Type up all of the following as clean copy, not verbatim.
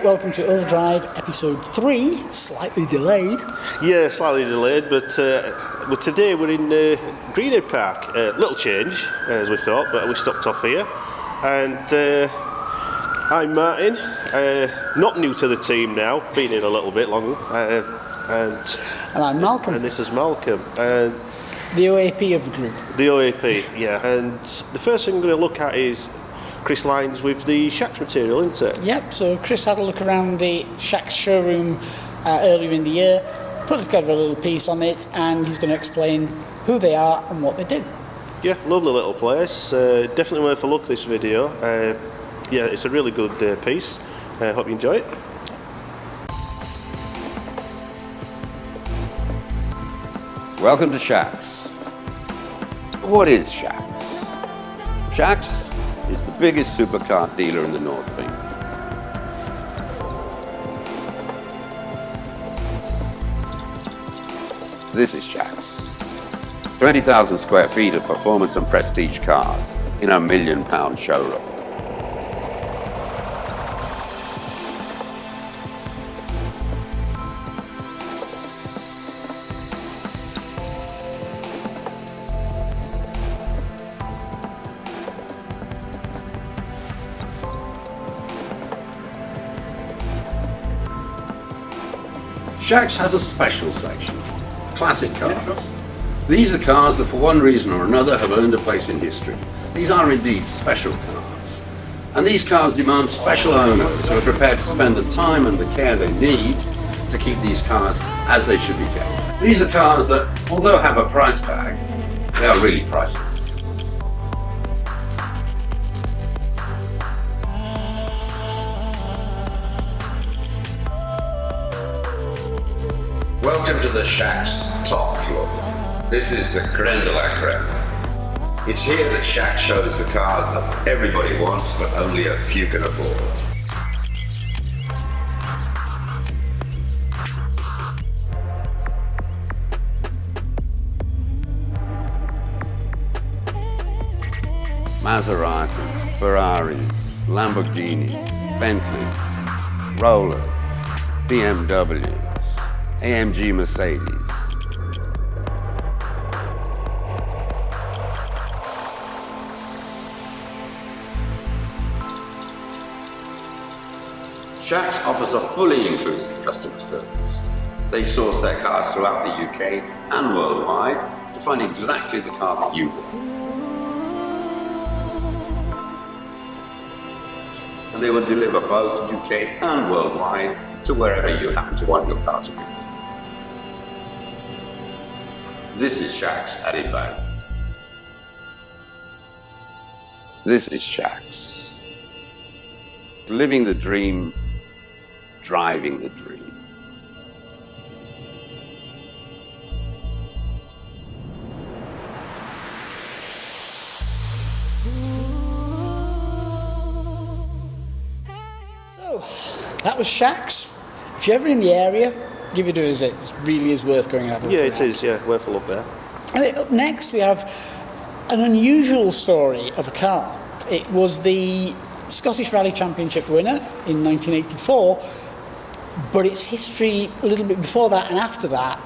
welcome to OverDrive episode 3, slightly delayed. Yeah, slightly delayed, but today we're in Greenhead Park. Little change, as we thought, but we stopped off here. And I'm Martin, not new to the team now, been in a little bit longer. And I'm Malcolm. And this is Malcolm. The OAP of the group. The OAP, yeah. And the first thing we're going to look at is Chris Lyons with the Shacks material, isn't it? Yep, so Chris had a look around the Shacks showroom earlier in the year, put together a little piece on it, and he's going to explain who they are and what they do. Yeah, lovely little place. Definitely worth a look, this video. Yeah, it's a really good piece. Hope you enjoy it. Welcome to Shacks. What is Shacks? Shacks is the biggest supercar dealer in the North of England. This is Shacks. 20,000 square feet of performance and prestige cars in a £1 million showroom. Shacks has a special section, classic cars. These are cars that for one reason or another have earned a place in history. These are indeed special cars. And these cars demand special owners who are prepared to spend the time and the care they need to keep these cars as they should be kept. These are cars that, although have a price tag, they are really priceless. Welcome to the Shacks top floor. This is the creme de la creme. It's here that Shacks shows the cars that everybody wants but only a few can afford. Maserati, Ferraris, Lamborghinis, Bentleys, Rollers, BMWs, AMG Mercedes. Shacks offers a fully inclusive customer service. They source their cars throughout the UK and worldwide to find exactly the car that you want. And they will deliver both UK and worldwide to wherever you happen to want your car to be. This is Shacks added value. This is Shacks. Living the dream, driving the dream. So, that was Shacks. If you're ever in the area, give it a visit. It really is worth going and having a look. Yeah, it is, yeah, worth a look there. And up next we have an unusual story of a car. It was the Scottish Rally Championship winner in 1984, but its history a little bit before that and after that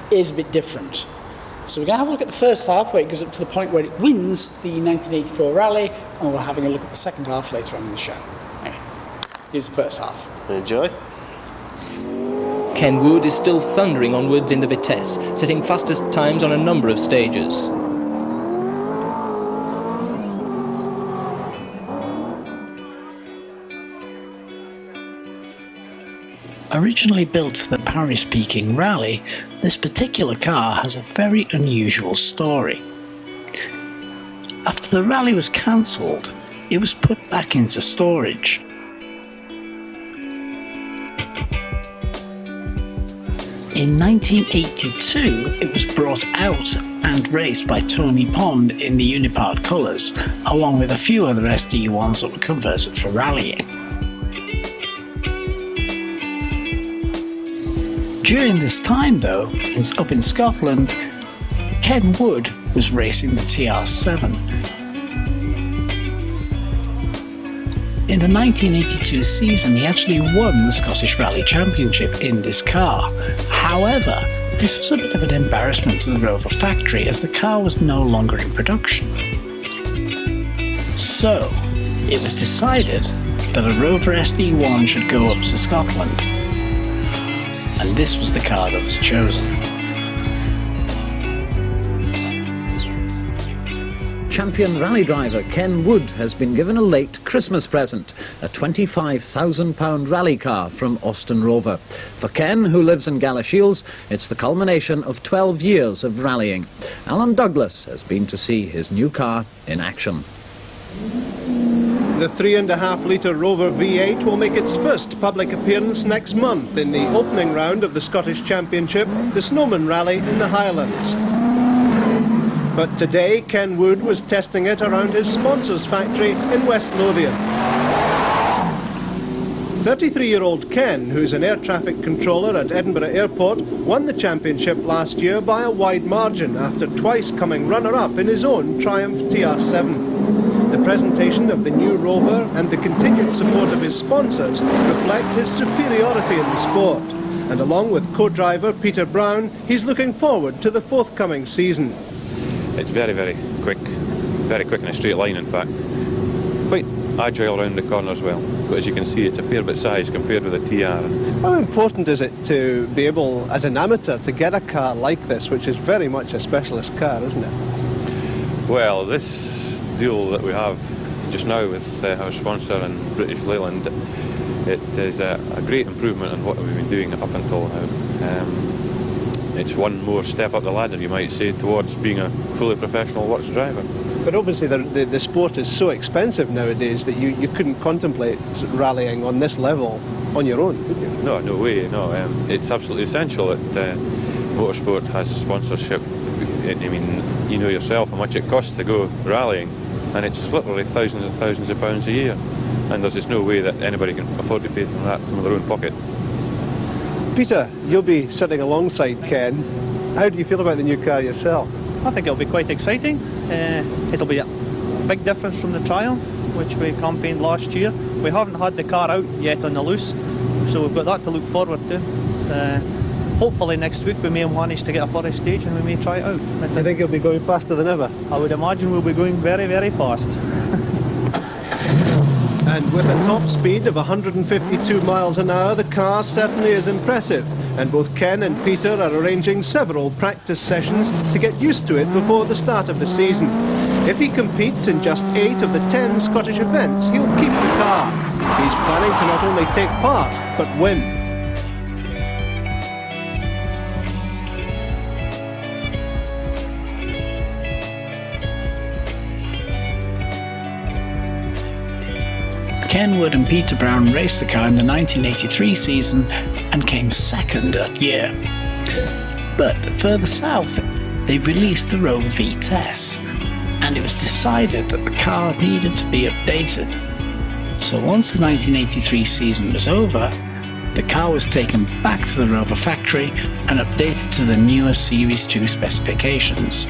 is a bit different. So we're going to have a look at the first half where it goes up to the point where it wins the 1984 rally, and we're having a look at the second half later on in the show. Anyway, here's the first half. Enjoy. Ken Wood is still thundering onwards in the Vitesse, setting fastest times on a number of stages. Originally built for the Paris-Peking rally, this particular car has a very unusual story. After the rally was cancelled, it was put back into storage. In 1982, it was brought out and raced by Tony Pond in the Unipart colours, along with a few other SD1s that were converted for rallying. During this time though, up in Scotland, Ken Wood was racing the TR7. In the 1982 season, he actually won the Scottish Rally Championship in this car. However, this was a bit of an embarrassment to the Rover factory as the car was no longer in production. So, it was decided that a Rover SD1 should go up to Scotland. And this was the car that was chosen. Champion rally driver Ken Wood has been given a late Christmas present, a £25,000 rally car from Austin Rover. For Ken, who lives in Galashiels, it's the culmination of 12 years of rallying. Alan Douglas has been to see his new car in action. The 3.5-litre Rover V8 will make its first public appearance next month in the opening round of the Scottish Championship, the Snowman Rally in the Highlands. But today, Ken Wood was testing it around his sponsor's factory in West Lothian. 33-year-old Ken, who's an air traffic controller at Edinburgh Airport, won the championship last year by a wide margin after twice coming runner-up in his own Triumph TR7. The presentation of the new Rover and the continued support of his sponsors reflect his superiority in the sport. And along with co-driver Peter Brown, he's looking forward to the forthcoming season. It's very, very quick in a straight line, in fact. Quite agile around the corner as well. But as you can see, it's a fair bit size compared with a TR. How important is it to be able, as an amateur, to get a car like this, which is very much a specialist car, isn't it? Well, this deal that we have just now with our sponsor in British Leyland, it is a great improvement on what we've been doing up until now. It's one more step up the ladder, you might say, towards being a fully professional works driver. But obviously the sport is so expensive nowadays that you couldn't contemplate rallying on this level on your own, could you? No, no way, no. It's absolutely essential that motorsport has sponsorship. I mean, you know yourself how much it costs to go rallying, and it's literally thousands and thousands of pounds a year. And there's just no way that anybody can afford to pay for that from their own pocket. Peter, you'll be sitting alongside Ken. How do you feel about the new car yourself? I think it'll be quite exciting. It'll be a big difference from the Triumph, which we campaigned last year. We haven't had the car out yet on the loose, so we've got that to look forward to. Hopefully next week we may manage to get a forest stage and we may try it out. I think it'll be going faster than ever. I would imagine we'll be going very, very fast. And with a top speed of 152 miles an hour, the car certainly is impressive. And both Ken and Peter are arranging several practice sessions to get used to it before the start of the season. If he competes in just 8 of the 10 Scottish events, he'll keep the car. He's planning to not only take part, but win. Ken Wood and Peter Brown raced the car in the 1983 season and came second that year. But further south, they released the Rover VTES, and it was decided that the car needed to be updated. So once the 1983 season was over, the car was taken back to the Rover factory and updated to the newer Series 2 specifications.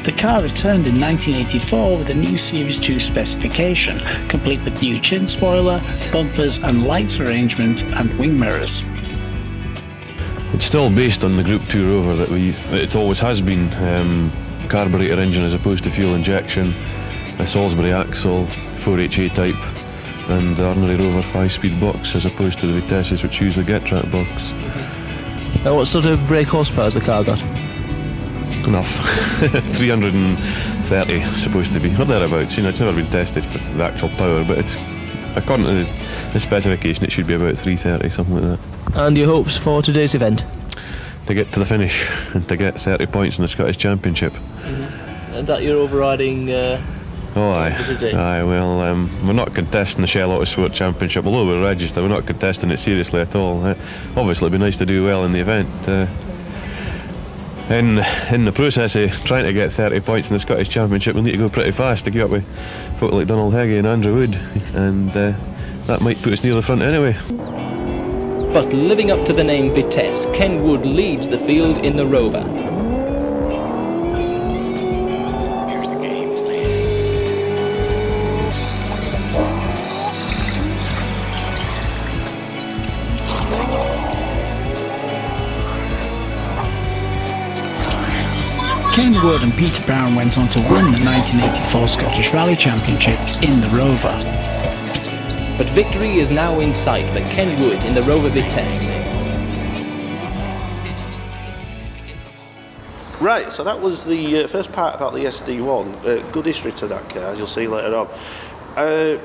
The car returned in 1984 with a new Series 2 specification, complete with new chin spoiler, bumpers and lights arrangement and wing mirrors. It's still based on the Group 2 Rover that it always has been. Carburetor engine as opposed to fuel injection, a Salisbury axle, 4HA type, and the ordinary Rover 5-speed box as opposed to the Vitesses which usually get track box. What sort of brake horsepower has the car got? Enough. 330 supposed to be, or thereabouts. You know, it's never been tested for the actual power, but it's, according to the specification, it should be about 330, something like that. And your hopes for today's event? To get to the finish and to get 30 points in the Scottish Championship. Mm-hmm. And that you're overriding oh aye, well, we're not contesting the Shell Autosport Championship, although we're registered, we're not contesting it seriously at all. Obviously it'd be nice to do well in the event. In the process of trying to get 30 points in the Scottish Championship, we'll need to go pretty fast to keep up with folk like Donald Heggie and Andrew Wood, and that might put us near the front anyway. But living up to the name Vitesse, Ken Wood leads the field in the Rover. Ken Wood and Peter Brown went on to win the 1984 Scottish Rally Championship in the Rover. But victory is now in sight for Ken Wood in the Rover Vitesse. Right, so that was the first part about the SD1. Good history to that car, as you'll see later on.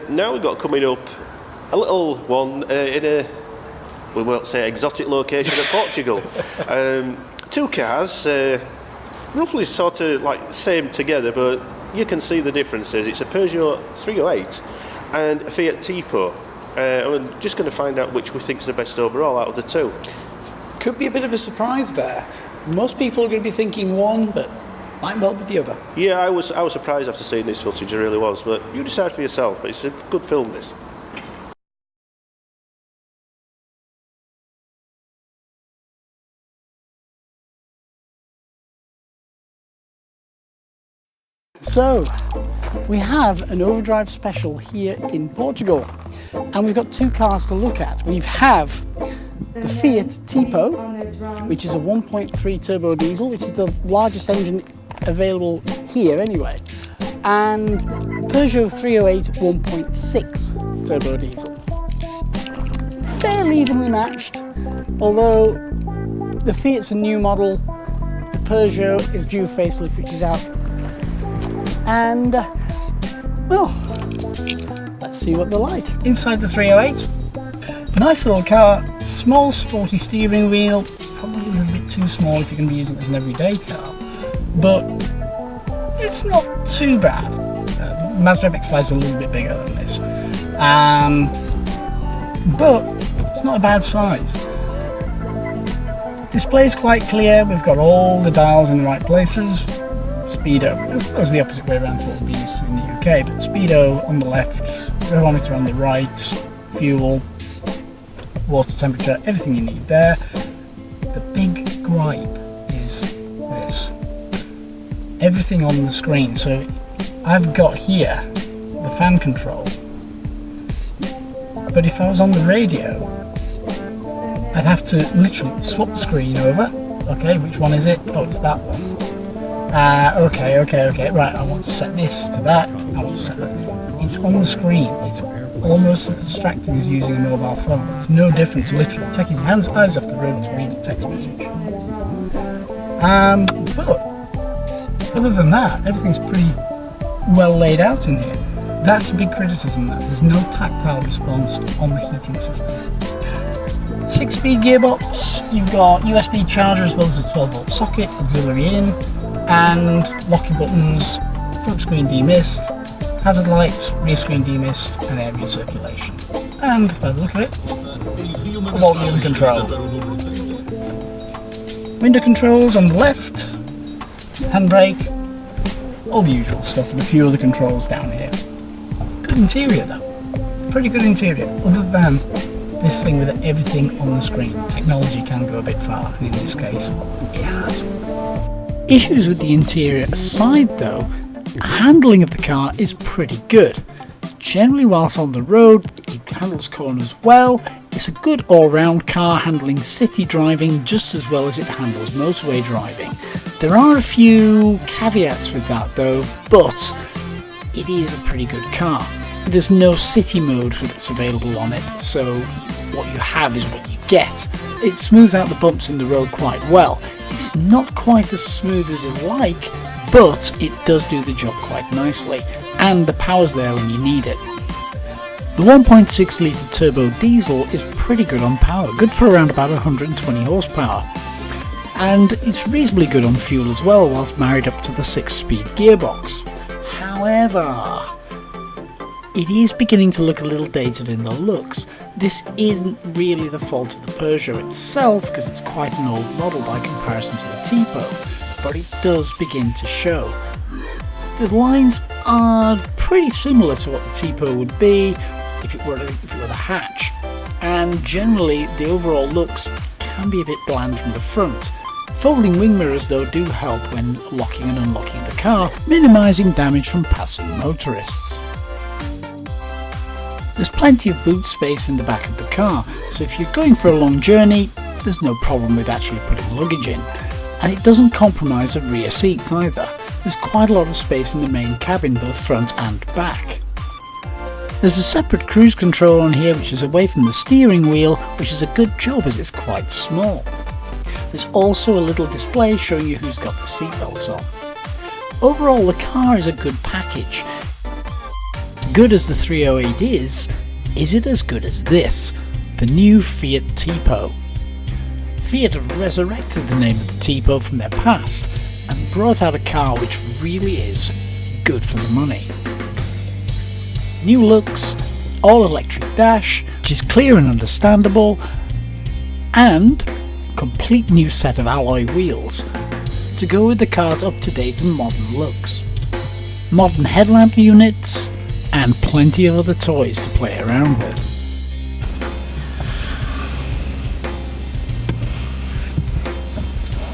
Now we've got coming up a little one in a, we won't say exotic location of Portugal. Two cars, roughly sort of like same together, but you can see the differences. It's a Peugeot 308 and a Fiat Tipo. I'm just going to find out which we think is the best overall out of the two. Could be a bit of a surprise there. Most people are going to be thinking one, but might well be the other. Yeah, I was surprised after seeing this footage, I really was, but you decide for yourself, but it's a good film, this. So, we have an OverDrive special here in Portugal, and we've got two cars to look at. We have the Fiat Tipo, which is a 1.3 turbo diesel, which is the largest engine available here anyway, and Peugeot 308 1.6 turbo diesel. Fairly evenly matched, although the Fiat's a new model, the Peugeot is due facelift, which is out. And, well, let's see what they're like. Inside the 308, nice little car, small sporty steering wheel, probably a little bit too small if you're going to be using it as an everyday car, but it's not too bad. Mazda MX-5 is a little bit bigger than this, but it's not a bad size. Display's quite clear, we've got all the dials in the right places. Speedo, I suppose the opposite way around to what we used to in the UK, but speedo on the left, barometer on the right, fuel, water temperature, everything you need there. The big gripe is this. Everything on the screen. So I've got here the fan control, but if I was on the radio, I'd have to literally swap the screen over. Okay, which one is it? Oh, it's that one. Okay, right, I want to set this to that, I want to set that. It's on the screen, it's almost as distracting as using a mobile phone. It's no different to literally taking your eyes off the road to read a text message. But, other than that, everything's pretty well laid out in here. That's a big criticism though, there's no tactile response on the heating system. 6-speed gearbox, you've got USB charger as well as a 12-volt socket, auxiliary in, and locking buttons, front screen demist, hazard lights, rear screen demist, and air recirculation. And by the look of it, volume control. Window controls on the left, handbrake, all the usual stuff, and a few other controls down here. Good interior though, pretty good interior, other than this thing with everything on the screen. Technology can go a bit far, and in this case, it has. Issues with the interior aside though, handling of the car is pretty good. Generally whilst on the road, it handles corners well. It's a good all-round car handling city driving just as well as it handles motorway driving. There are a few caveats with that though, but it is a pretty good car. There's no city mode that's available on it, so what you have is what you get. It smooths out the bumps in the road quite well. It's not quite as smooth as you'd like, but it does do the job quite nicely, and the power's there when you need it. The 1.6 litre turbo diesel is pretty good on power, good for around about 120 horsepower, and it's reasonably good on fuel as well whilst married up to the 6-speed gearbox. However, it is beginning to look a little dated in the looks. This isn't really the fault of the Peugeot itself because it's quite an old model by comparison to the Tipo, but it does begin to show. The lines are pretty similar to what the Tipo would be if it were the hatch, and generally the overall looks can be a bit bland from the front. Folding wing mirrors though do help when locking and unlocking the car, minimising damage from passing motorists. There's plenty of boot space in the back of the car, so if you're going for a long journey, there's no problem with actually putting luggage in. and it doesn't compromise the rear seats either. There's quite a lot of space in the main cabin, both front and back. There's a separate cruise control on here which is away from the steering wheel, which is a good job as it's quite small. There's also a little display showing you who's got the seatbelts on. Overall, the car is a good package. Good as the 308 is it as good as this, the new Fiat Tipo? Fiat have resurrected the name of the Tipo from their past and brought out a car which really is good for the money. New looks, all-electric dash, which is clear and understandable, and complete new set of alloy wheels to go with the car's up-to-date and modern looks. Modern headlamp units, and plenty of other toys to play around with.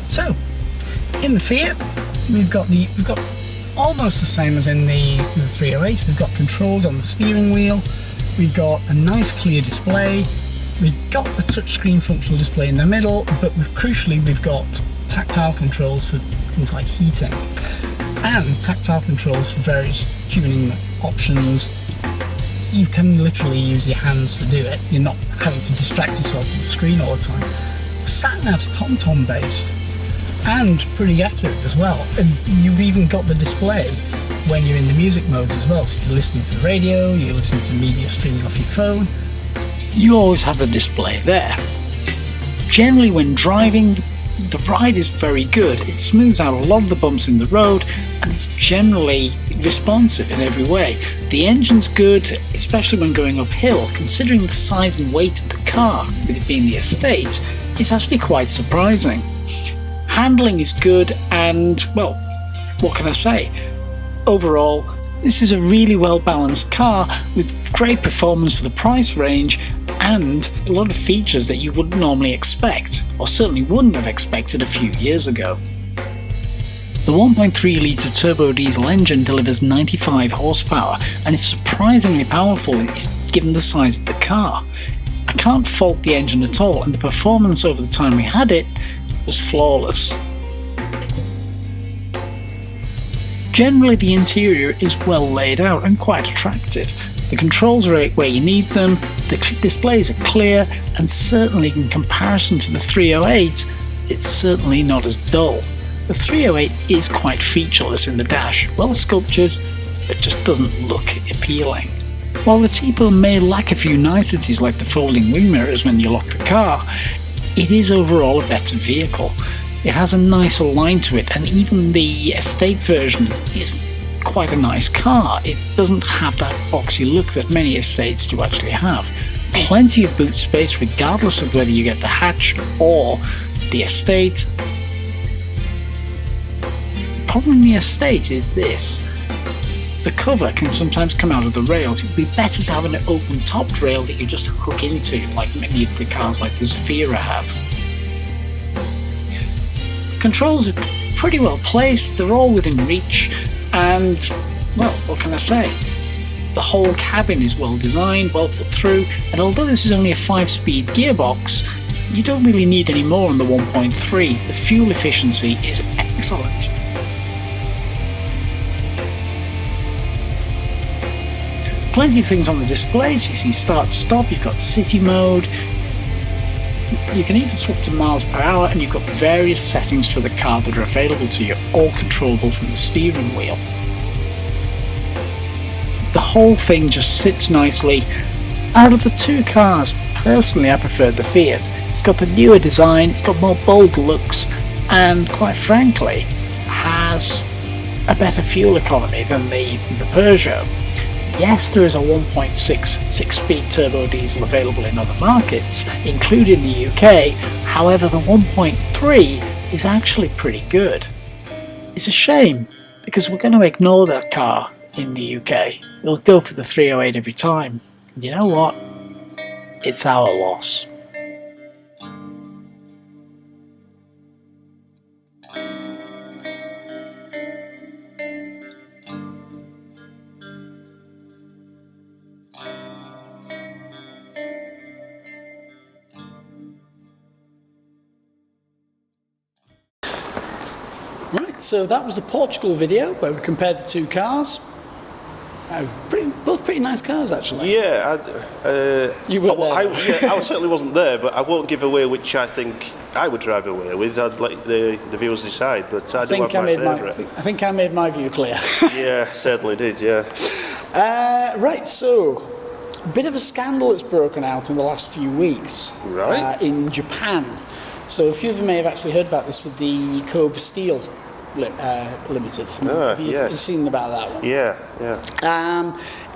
So, in the Fiat, we've got almost the same as in the 308. We've got controls on the steering wheel. We've got a nice clear display. We've got the touchscreen functional display in the middle, but crucially we've got tactile controls for things like heating and tactile controls for various tuning options. You can literally use your hands to do it. You're not having to distract yourself from the screen all the time. Sat-nav's TomTom based and pretty accurate as well, and you've even got the display when you're in the music modes as well. So if you're listening to the radio, you're listening to media streaming off your phone, you always have the display there. Generally when driving, the ride is very good. It smooths out a lot of the bumps in the road and it's generally responsive in every way. The engine's good, especially when going uphill. Considering the size and weight of the car, with it being the estate, it's actually quite surprising. Handling is good and, well, what can I say? Overall, this is a really well balanced car with great performance for the price range and a lot of features that you wouldn't normally expect, or certainly wouldn't have expected a few years ago. The 1.3 litre turbo diesel engine delivers 95 horsepower and is surprisingly powerful given the size of the car. I can't fault the engine at all, and the performance over the time we had it was flawless. Generally the interior is well laid out and quite attractive. The controls are where you need them, the displays are clear, and certainly in comparison to the 308, it's certainly not as dull. The 308 is quite featureless in the dash, well sculptured, but just doesn't look appealing. While the Tipo may lack a few niceties like the folding wing mirrors when you lock the car, it is overall a better vehicle. It has a nicer line to it, and even the estate version is quite a nice car. It doesn't have that boxy look that many estates do actually have. Plenty of boot space regardless of whether you get the hatch or the estate. The problem in the estate is this. The cover can sometimes come out of the rails. It would be better to have an open topped rail that you just hook into, like many of the cars like the Zafira have. Controls are pretty well placed, they're all within reach, and, well, what can I say? The whole cabin is well designed, well put through, and although this is only a 5-speed gearbox, you don't really need any more on the 1.3. The fuel efficiency is excellent. Plenty of things on the display, so you see start stop, you've got city mode, you can even swap to miles per hour, and you've got various settings for the car that are available to you, all controllable from the steering wheel. The whole thing just sits nicely. Out of the two cars, personally I preferred the Fiat. It's got the newer design, it's got more bold looks, and quite frankly, has a better fuel economy than the Peugeot. Yes, there is a 1.6 6-speed turbo diesel available in other markets, including the UK, however the 1.3 is actually pretty good. It's a shame, because we're going to ignore that car in the UK. We'll go for the 308 every time. And you know what? It's our loss. So that was the Portugal video where we compared the two cars. Both pretty nice cars, actually. Yeah, You were there. I certainly wasn't there, but I won't give away which I think I would drive away with. I'd let the viewers decide, but I do have my favourite. I think I made my view clear. Yeah, certainly did, yeah. Right, so a bit of a scandal that's broken out in the last few weeks in Japan. So a few of you may have actually heard about this with the Kobe Steel Limited. Have you seen about that one? Yeah.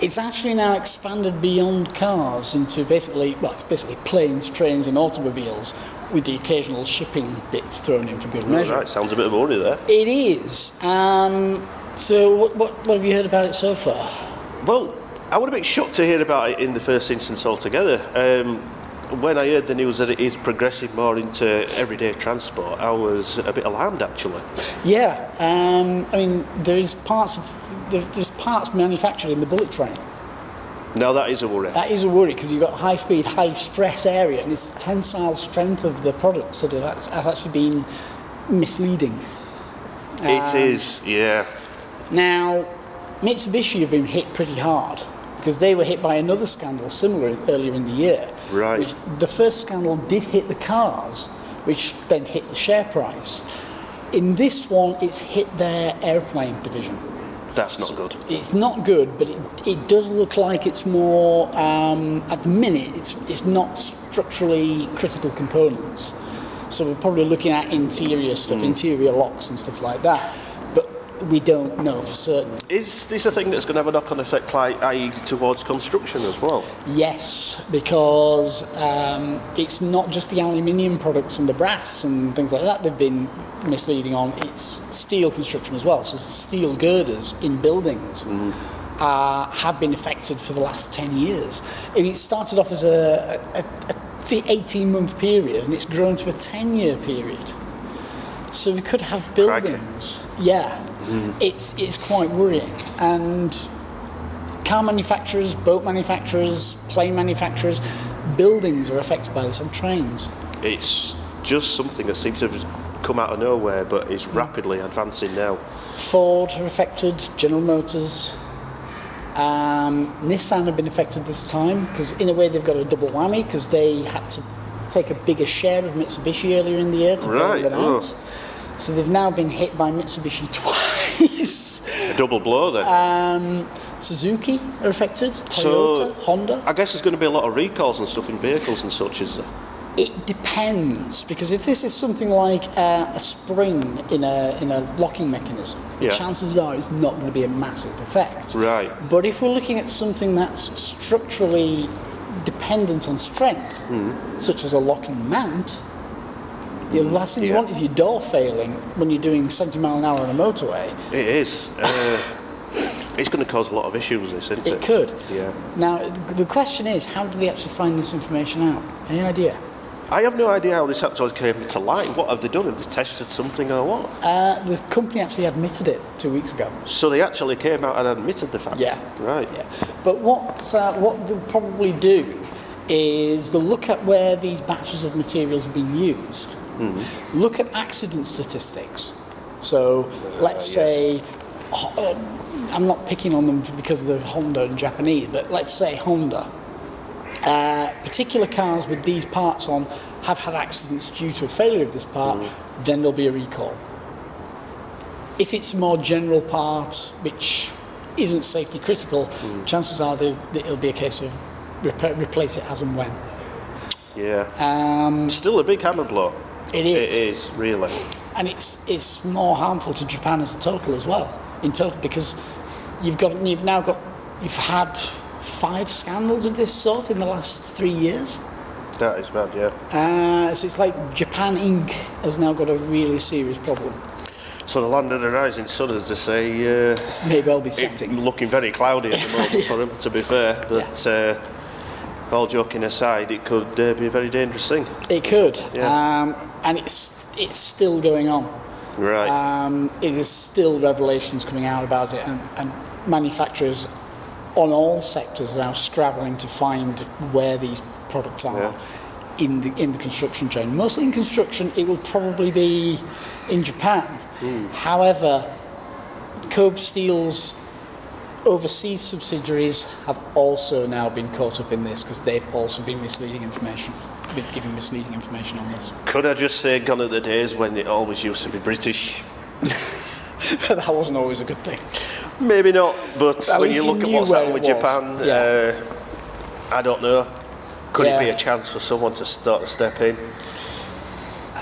It's actually now expanded beyond cars into it's basically planes, trains and automobiles with the occasional shipping bit thrown in for good measure. Right, sounds a bit of money there. It is. So what have you heard about it so far? Well, I would have been shocked to hear about it in the first instance altogether. When I heard the news that it is progressing more into everyday transport, I was a bit alarmed, actually. Yeah, I mean, there's parts manufactured in the bullet train. Now that is a worry. That is a worry because you've got high speed, high stress area, and it's the tensile strength of the products that has actually been misleading. It is, yeah. Now, Mitsubishi have been hit pretty hard because they were hit by another scandal similar earlier in the year. Right. Which the first scandal did hit the cars, which then hit the share price. In this one, it's hit their airplane division. That's not good. It's not good, but it does look like it's more, at the minute, it's not structurally critical components. So we're probably looking at interior stuff, interior locks and stuff like that. But we don't know for certain. Is this a thing that's going to have a knock-on effect, i.e. towards construction as well? Yes, because it's not just the aluminium products and the brass and things like that they've been misleading on, it's steel construction as well. So steel girders in buildings have been affected for the last 10 years. It started off as a 18-month period and it's grown to a 10-year period. So we could have buildings. Yeah, it's quite worrying. And car manufacturers, boat manufacturers, plane manufacturers, buildings are affected by this, and trains. It's just something that seems to have come out of nowhere, but is rapidly advancing now. Ford are affected, General Motors, Nissan have been affected this time because in a way they've got a double whammy because they had to take a bigger share of Mitsubishi earlier in the year to bail them out. So they've now been hit by Mitsubishi twice. A double blow then. Suzuki are affected, Toyota, Honda. I guess there's going to be a lot of recalls and stuff in vehicles and such, is there? It depends, because if this is something like a spring in a locking mechanism, chances are it's not going to be a massive effect. Right. But if we're looking at something that's structurally dependent on strength, such as a locking mount, the last thing you want is your door failing when you're doing 70 mile an hour on a motorway. It is. It's going to cause a lot of issues, this, isn't it? It could. Yeah. Now, the question is, how do they actually find this information out? Any idea? I have no idea how this actually came to light. What have they done? Have they tested something or what? The company actually admitted it 2 weeks ago. So they actually came out and admitted the fact? Yeah. Right. Yeah. But what they'll probably do is they'll look at where these batches of materials have been used, look at accident statistics. So let's say, I'm not picking on them because of the Honda and Japanese, but let's say Honda. Particular cars with these parts on have had accidents due to a failure of this part, then there'll be a recall. If it's a more general part which isn't safety critical, chances are that it'll be a case of replace it as and when. Yeah. Still a big hammer blow. It is. It is, really. And it's more harmful to Japan as a total as well. In total, because you've had 5 scandals of this sort in the last 3 years. That is bad, yeah. So it's like Japan Inc. has now got a really serious problem. So the land of the rising sun, as they say, it may well be setting. Looking very cloudy at the moment for him, to be fair. But all joking aside, it could be a very dangerous thing. It could, yeah. And it's still going on. Right. It is still revelations coming out about it, and manufacturers on all sectors are now scrabbling to find where these products are. in the construction chain. Mostly in construction, it will probably be in Japan. However, Kobe Steel's overseas subsidiaries have also now been caught up in this because they've also been giving misleading information on this. Could I just say, gone are the days when it always used to be British? That wasn't always a good thing. Maybe not, but At when least you look you at knew what's where happened with it was. Japan, I don't know. Could Yeah. it be a chance for someone to start to step in?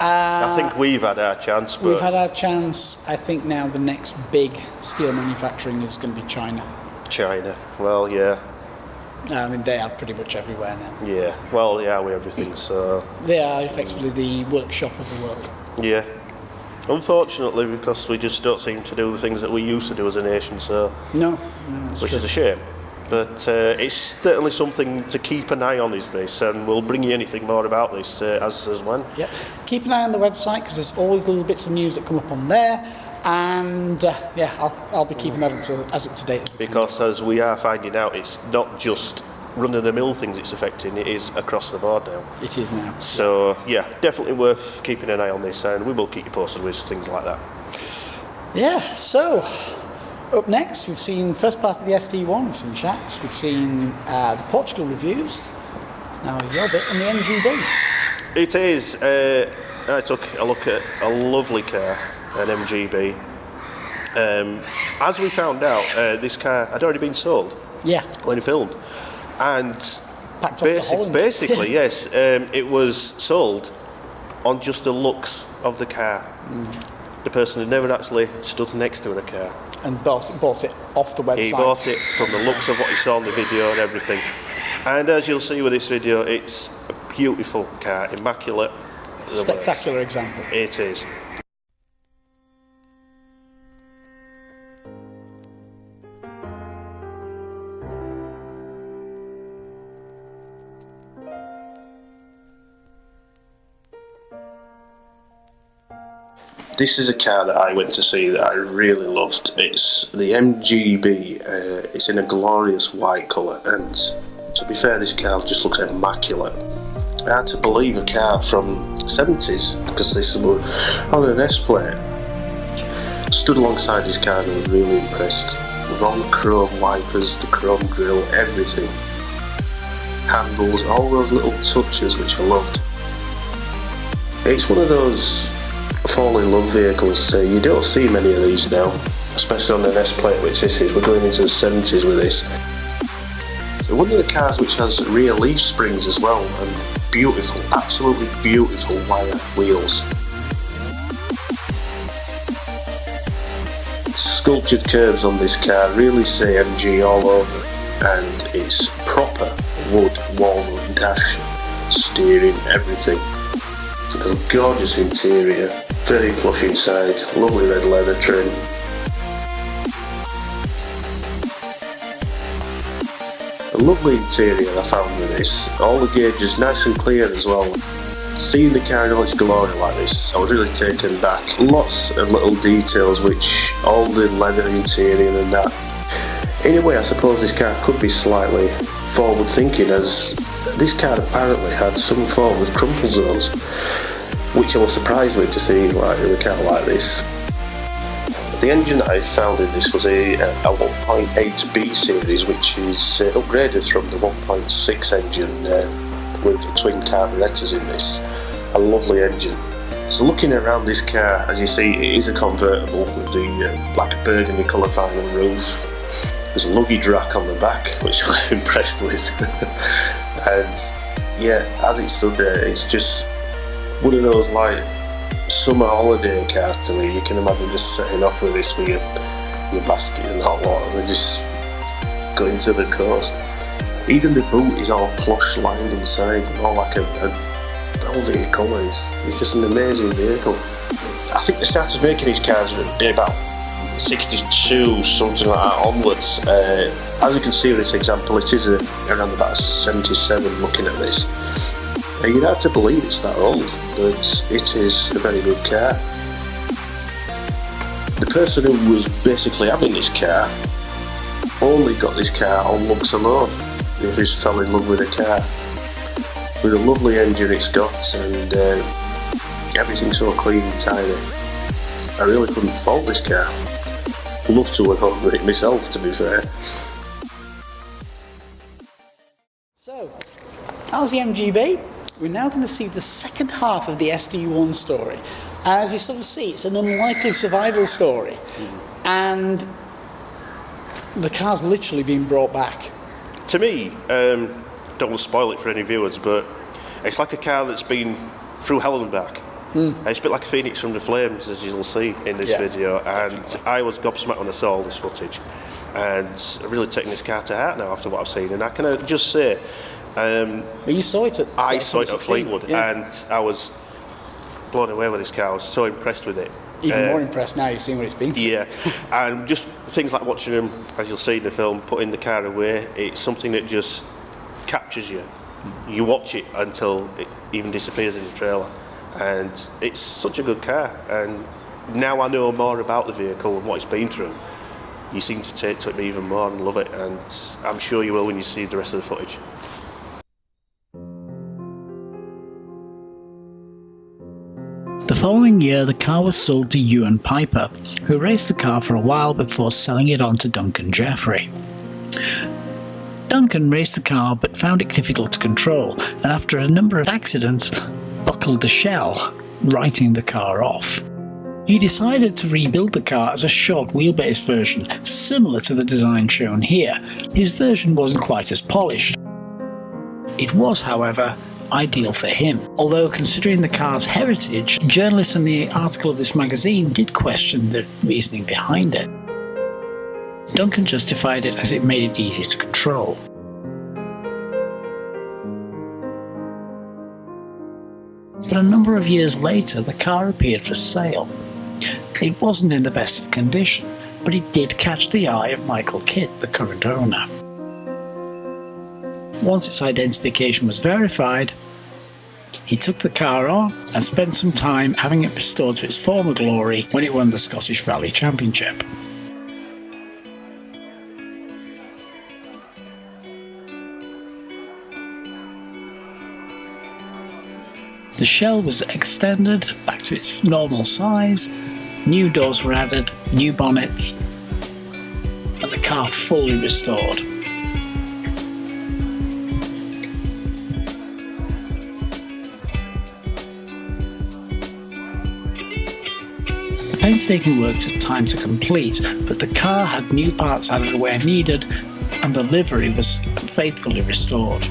I think we've had our chance, but We've had our chance. I think now the next big steel manufacturing is going to be China. China. Well, yeah. I mean, they are pretty much everywhere now. Yeah. Well, yeah, with everything, so... They are effectively the workshop of the world. Yeah. Unfortunately, because we just don't seem to do the things that we used to do as a nation, so... No, which is a shame. But it's certainly something to keep an eye on, is this, and we'll bring you anything more about this as when. Yep. Keep an eye on the website because there's always little bits of news that come up on there, and I'll be keeping that as up to date. Because as we are finding out, it's not just run-of-the-mill things it's affecting, it is across the board now. It is now. So, yeah, definitely worth keeping an eye on this, and we will keep you posted with things like that. Yeah, so... Up next, we've seen first part of the SD1, we've seen Shaq's, we've seen the Portugal reviews. It's now your bit on the MGB. It is. I took a look at a lovely car, an MGB. As we found out, this car had already been sold. Yeah. When it filmed. And packed off to Holland. Basically, yes, it was sold on just the looks of the car. The person had never actually stood next to the car. And bought it off the website. He bought it from the looks of what he saw in the video and everything. And as you'll see with this video, it's a beautiful car, immaculate. Spectacular example. It is. This is a car that I went to see that I really loved. It's the MGB. It's in a glorious white colour, and to be fair, this car just looks immaculate. I had to believe a car from the 70s because this was on an S-plate. Stood alongside this car and I was really impressed with all the chrome wipers, the chrome grille, everything. Handles, all those little touches which I loved. It's one of those fall in love vehicles. You don't see many of these now, especially on an S-plate, which this is. We're going into the 70s with this. So one of the cars which has rear leaf springs as well, and beautiful, absolutely beautiful wire wheels. Sculptured curves on this car really say MG all over, and it's proper wood, walnut dash, steering, everything. A gorgeous interior, very plush inside, lovely red leather trim. A lovely interior I found with this, all the gauges nice and clear as well. Seeing the car in all its glory like this, I was really taken back. Lots of little details which, all the leather interior and that. In a way, I suppose this car could be slightly forward thinking, as this car apparently had some form of crumple zones, which I was surprised with to see like in a car like this. The engine that I found in this was a 1.8B series, which is upgraded from the 1.6 engine with twin carburetors in this. A lovely engine. So looking around this car, as you see, it is a convertible with the black burgundy colour vinyl roof. There's a luggage rack on the back, which I was impressed with. And yeah, as it stood there, it's just one of those like summer holiday cars to me. You can imagine just setting off with this with your basket and hot water and just going to the coast. Even the boot is all plush lined inside, all like a velvety colour. It's just an amazing vehicle. I think they started making these cars about 62, something like that onwards. As you can see with this example, it is around about 77 looking at this. You'd have to believe it's that old, but it is a very good car. The person who was basically having this car only got this car on looks alone. They just fell in love with the car. with a lovely engine it's got, and everything's so clean and tidy. I really couldn't fault this car. Love to have over it myself, to be fair. So, that was the MGB. We're now going to see the second half of the SD1 story. And as you sort of see, it's an unlikely survival story. And the car's literally been brought back. To me, don't want to spoil it for any viewers, but it's like a car that's been through hell and back. It's a bit like a phoenix from the flames, as you'll see in this video, and I was gobsmacked when I saw all this footage, and I've really taken this car to heart now after what I've seen. And I can just say, but you saw it at I saw it at Fleetwood, and I was blown away with this car. I was so impressed with it. Even more impressed now you've seen what it's been through. Yeah, and just things like watching him, as you'll see in the film, putting the car away, it's something that just captures you. You watch it until it even disappears in the trailer. And it's such a good car, and now I know more about the vehicle and what it's been through, you seem to take to it even more and love it, and I'm sure you will when you see the rest of the footage. The following year, the car was sold to Ewan Piper, who raced the car for a while before selling it on to Duncan Jeffrey. Duncan raced the car but found it difficult to control, and after a number of accidents, buckled a shell, writing the car off. He decided to rebuild the car as a short wheelbase version, similar to the design shown here. His version wasn't quite as polished. It was, however, ideal for him. Although, considering the car's heritage, journalists in the article of this magazine did question the reasoning behind it. Duncan justified it as it made it easier to control. But a number of years later, the car appeared for sale. It wasn't in the best of condition, but it did catch the eye of Michael Kidd, the current owner. Once its identification was verified, he took the car on and spent some time having it restored to its former glory when it won the Scottish Rally Championship. The shell was extended back to its normal size, new doors were added, new bonnets, and the car fully restored. The painstaking work took time to complete, but the car had new parts added where needed, and the livery was faithfully restored.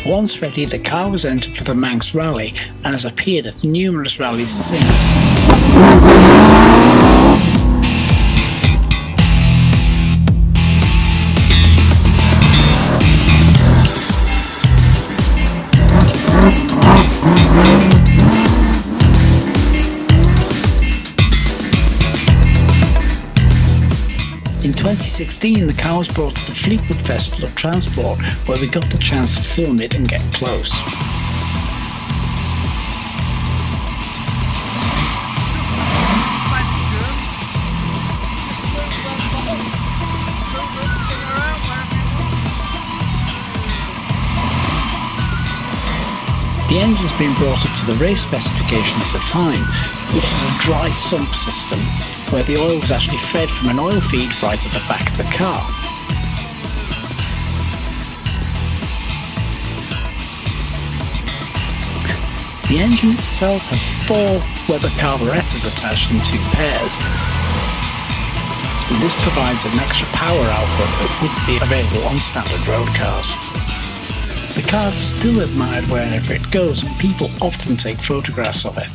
Once ready, the car was entered for the Manx Rally and has appeared at numerous rallies since. In 2016, the car was brought to the Fleetwood Festival of Transport, where we got the chance to film it and get close. The engine's been brought up to the race specification of the time, which is a dry sump system, where the oil was actually fed from an oil feed right at the back of the car. The engine itself has 4 Weber carburetors attached in 2 pairs, and this provides an extra power output that wouldn't be available on standard road cars. The car's still admired wherever it goes, and people often take photographs of it.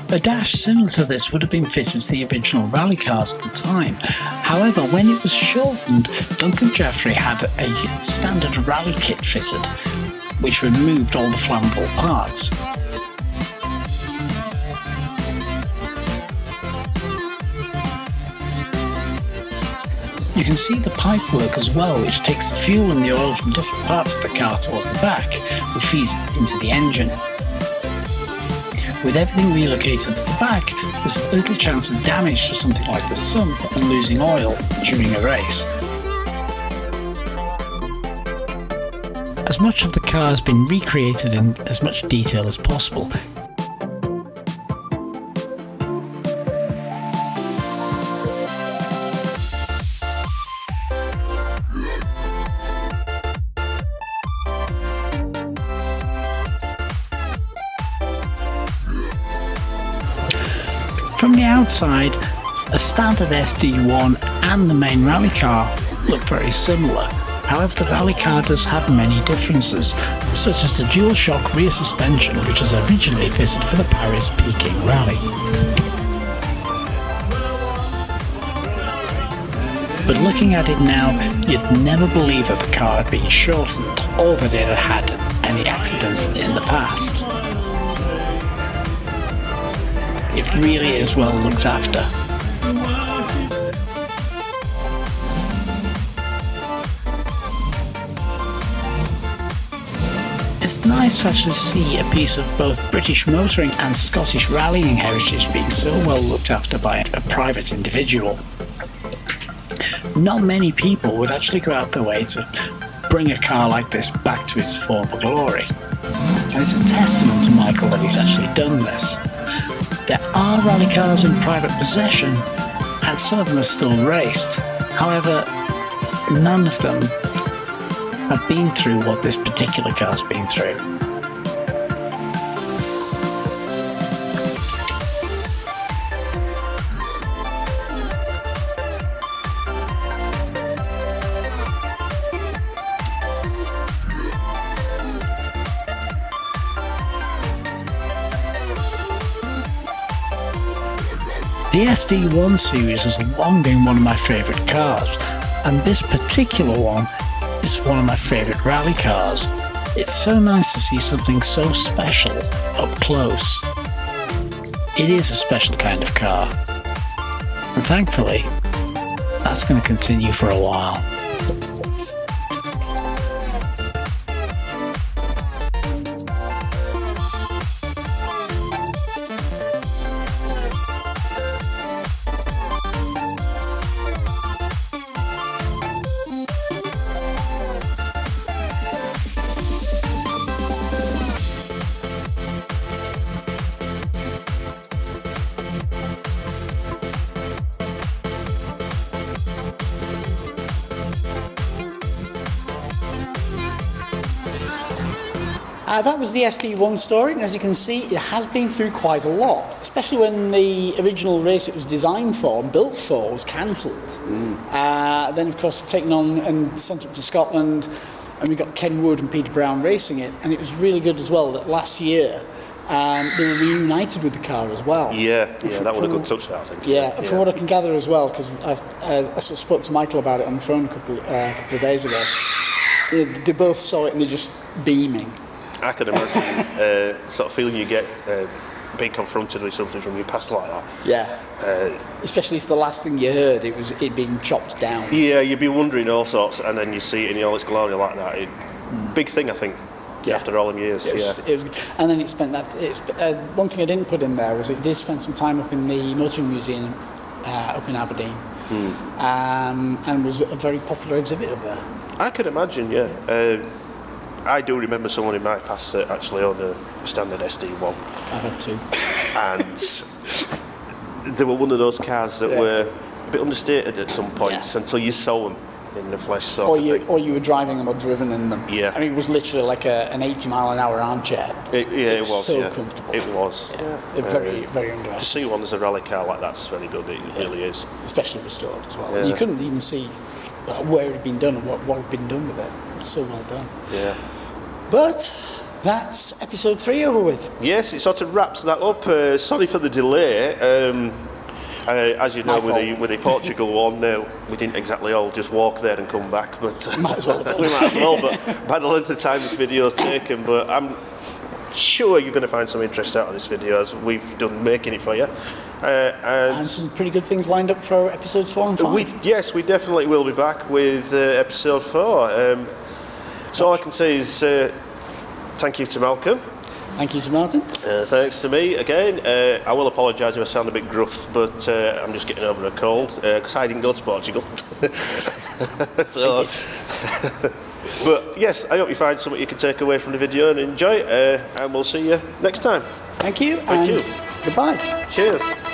A dash similar to this would have been fitted to the original rally cars at the time. However, when it was shortened, Duncan Jeffrey had a standard rally kit fitted, which removed all the flammable parts. You can see the pipe work as well, which takes the fuel and the oil from different parts of the car towards the back and feeds it into the engine. With everything relocated at the back, there's little chance of damage to something like the sump and losing oil during a race. As much of the car has been recreated in as much detail as possible. From the outside, a standard SD1 and the main rally car look very similar. However, the rally car does have many differences, such as the dual-shock rear suspension, which was originally fitted for the Paris Peking Rally. But looking at it now, you'd never believe that the car had been shortened or that it had had any accidents in the past. It really is well looked after. It's nice to actually see a piece of both British motoring and Scottish rallying heritage being so well looked after by a private individual. Not many people would actually go out their way to bring a car like this back to its former glory. And it's a testament to Michael that he's actually done this. There are rally cars in private possession, and some of them are still raced. However, none of them have been through what this particular car's been through. The SD1 series has long been one of my favourite cars, and this particular one is one of my favourite rally cars. It's so nice to see something so special up close. It is a special kind of car, and thankfully that's going to continue for a while. That was the SD1 story, and as you can see, it has been through quite a lot, especially when the original race it was designed for and built for was cancelled. Then, of course, taken on and sent up to Scotland, and we got Ken Wood and Peter Brown racing it, and it was really good as well that last year they were reunited with the car as well. Yeah, that would have good touch, I think. Yeah, from what I can gather as well, because I sort of spoke to Michael about it on the phone a couple of days ago. They both saw it and they're just beaming. I can imagine sort of feeling you get being confronted with something from your past like that. Yeah. Especially if the last thing you heard it being chopped down. Yeah, you'd be wondering all sorts, and then you see it in all its glory like that. Big thing, I think. Yeah. After all them years. It was, and then it spent that. One thing I didn't put in there was it did spend some time up in the Motoring Museum up in Aberdeen, and was a very popular exhibit up there. I can imagine, yeah. I do remember someone in my past that actually owned a standard SD1. I've had two. And they were one of those cars that were a bit understated at some points until you saw them in the flesh sort of thing. Or you were driving them or driven in them. Yeah. I mean, it was literally like an 80-mile-an-hour armchair. It was so comfortable. It was. Yeah. Very, very underestimated. To see one as a rally car like that's very good, it really is. Especially restored as well. Yeah. You couldn't even see where it had been done and what had been done with it. It's so well done. Yeah. But that's episode 3 over with. Yes, it sort of wraps that up. Sorry for the delay. As you know, with the Portugal one, we didn't exactly all just walk there and come back, but might as well have done. we might as well. But by the length of time this video's taken, but I'm sure you're going to find some interest out of this video as we've done making it for you. And some pretty good things lined up for episodes 4 and 5. Yes, we definitely will be back with episode 4. So all I can say is thank you to Malcolm. Thank you to Martin. Thanks to me again. I will apologise if I sound a bit gruff, but I'm just getting over a cold because I didn't go to Portugal. So, but yes, I hope you find something you can take away from the video and enjoy. And we'll see you next time. Thank you. Thank you. Goodbye. Cheers.